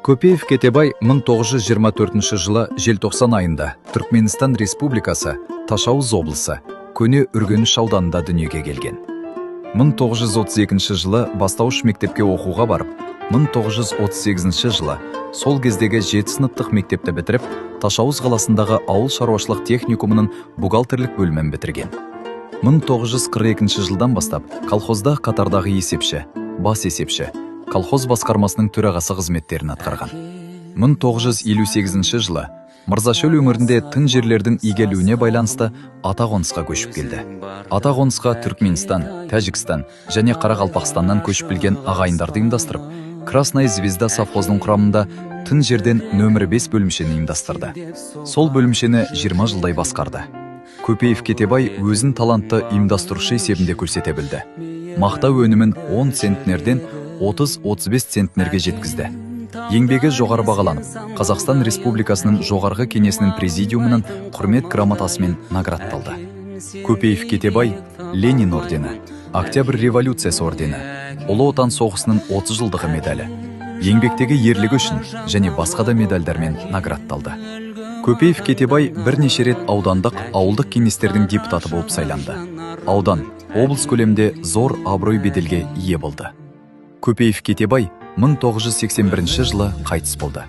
Көпеев Кетебай 1924 жылы желтоқсан айында Түркменстан Республикасы Ташауыз облысы Көне Үргеніш ауданында дүниеге келген. 1932 жылы бастауыш мектепке оқуға барып, 1938 жылы сол кездегі 7 сыныптық мектепті бітіріп, Ташауыз қаласындағы ауыл шаруашылық техникумының бухгалтерлік бөлімін бітірген. 1942 жылдан бастап колхозда қатардағы есепші, бас есепші, колхоз басқармасының төрағасы қызметтерін атқарған. 1958 жылы Мырзашөл өңірінде тың жерлердің игерілуіне байланысты Атақонысқа көшіп келді. Атақонысқа Түркменстан, Тәжікстан және Қарақалпақстаннан көшіп келген ағайындарды ұйымдастырып, Красная Звезда совхозының құрамында тың жерден нөмірі 5 бөлімшені ұйымдастырды. Сол бөлімшені 20 жылдай басқарды. Көпеев Кетебай өзін талантты ұйымдастырушы есебінде көрсете білді. Мақта өнімін 10 центнерден 30-35 центнерге жеткізді. Еңбегі жоғары бағаланып, Қазақстан Республикасының жоғарғы кеңесінің президиумының құрмет грамотасымен наградталды. Көпеев Кетебай Ленин ордені, Октябрь революциясы ордені, Ұлы Отан соғысының 30 жылдығы медалі, еңбектегі ерлігі үшін және басқа да медальдармен наградталды. Көпеев Кетебай бірнеше рет аудандық, ауылдық кеңестердің депутаты болып сайланды. Аудан, облыс көлемде зор абырой беделге ие болды. Көпеев Кетебай 1981 жылы қайтыс болды.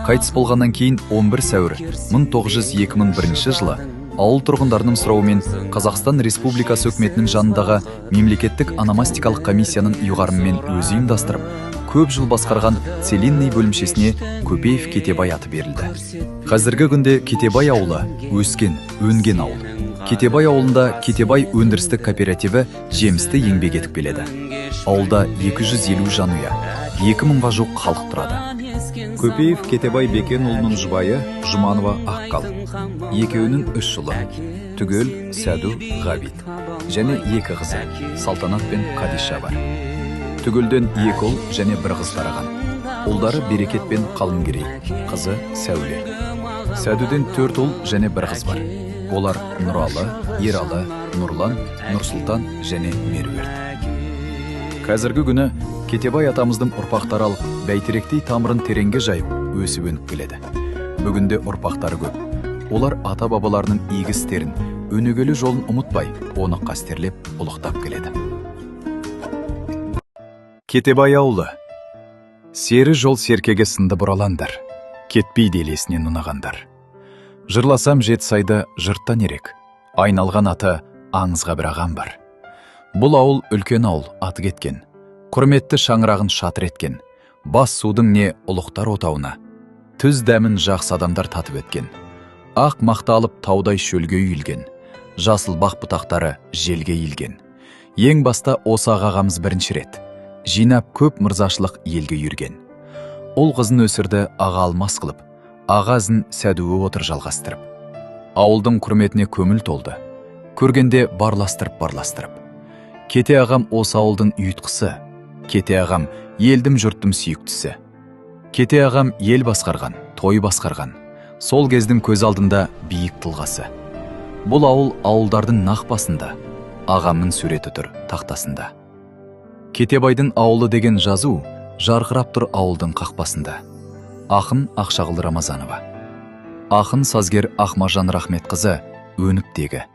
Қайтыс болғаннан кейін 11 сәуір 1901 жылы ауыл тұрғындарының сұрауымен Қазақстан Республикасы үкіметінің жанындағы мемлекеттік ономастикалық комиссияның ұйғарымымен өзі ұйымдастырып, көп жыл басқарған Целинный бөлімшесіне Көпеев Кетебай аты берілді. Қазіргі күнде Кетебай ауылы өскен, өнген ауыл. Кетебай ауылында Кетебай өндірістік кооперативі жемісті еңбек етіп келеді. Ауылда 250 жанұя, 2000-ға жуық халық тұрады. Көпеев Кетебай Бекенұлының жұбайы Жұманова Аққал. Екеуінің 3 ұлы, Түгел, Сәду, Ғабит. Және 2 қызы, Салтанат пен Қадиша бар. Түгелден 2 ұл және 1 қыз тараған. Ұлдары Берекет пен Қалынгерей, қызы Сәуле. Сәдуден 4 ұл және 1 қыз бар. Олар Нұралы, Ералы, Нұрлан, Нұрсұлтан және Меруерт. Қазіргі күні Кетебай атамыздың ұрпақтары алып, бәйтеректей тамырын тереңге жайып, өсіп өніп келеді. Бүгінде ұрпақтары көп. Олар ата-бабаларының игі істерін, өнегелі жолын ұмытпай, оны қастерлеп, ұлықтап келеді. Кетебай ауылы. Сері жол серкеге сынды бұраландар, кетпейді елесінен ұнағандар. Жырласам Жетісайды жұрттан ерек, айналған аты аңызға бір ағам бар. Бұл ауыл үлкен ауыл, аты кеткен, құрметті шаңырағын шатыр еткен, бас судың не ұлықтар отауына, түз дәмін жақсы адамдар татып өткен, ақ мақта алып таудай шөлге үйілген, жасыл бақ бұтақтары желге иілген. Ең баста осы ағамыз бірінші рет, жинап көп мырзашылық елге үйірген. Ол қызын өсірді аға алмас қылып, ағазын Сәдуі отыр жалғастырып. Ауылдың құрметіне көміл толды, көргенде барластырып. Кете ағам осы ауылдың ұйытқысы, кете ағам елдім жұрттым сүйіктісі. Кете ағам ел басқарған, той басқарған, сол кездің көз алдында биік тұлғасы. Бұл ауыл ауылдардың нақ басында, ағамның суреті тұр тақтасында. Кетебайдың ауылы деген жазу жарқырап тұр ауылдың қақпасында. Ақын Ақшағыл Рамазанова. Ақын сазгер Ақмажан Рахметқызы өніктегі.